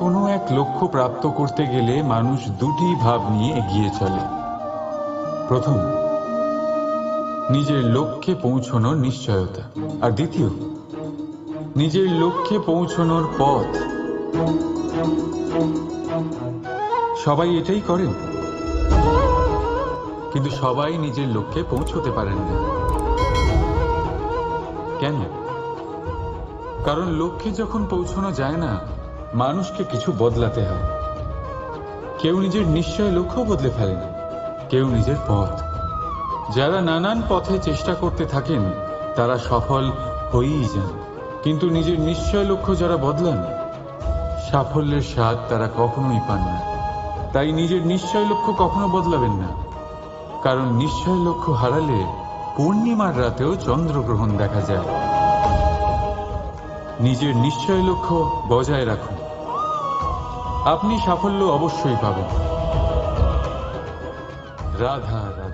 কোনো এক লক্ষ্য প্রাপ্ত করতে গেলে মানুষ দুটি ভাব নিয়ে এগিয়ে চলে। প্রথম, নিজের লক্ষ্যে পৌঁছানোর নিশ্চয়তা, আর দ্বিতীয়, নিজের লক্ষ্যে পৌঁছানোর পথ। সবাই এটাই করেন, কিন্তু সবাই নিজের লক্ষ্যে পৌঁছতে পারেন না। কেন? কারণ লক্ষ্যে যখন পৌঁছানো যায় না, মানুষকে কিছু বদলাতে হয়। কেউ নিজের নিশ্চয় লক্ষ্য বদলে ফেলেন, কেউ নিজের পথ। যারা নানান পথে চেষ্টা করতে থাকেন তারা সফল হয়েই যান, কিন্তু নিজের নিশ্চয় লক্ষ্য যারা বদলান, সাফল্যের স্বাদ তারা কখনোই পান না। তাই নিজের নিশ্চয় লক্ষ্য কখনো বদলাবেন না, কারণ নিশ্চয় লক্ষ্য হারালে পূর্ণিমার রাতেও চন্দ্রগ্রহণ দেখা যায়। নিজের নিশ্চয় লক্ষ্য বজায় রাখুন, আপনি সাফল্য অবশ্যই পাবেন। রাধা রাধা।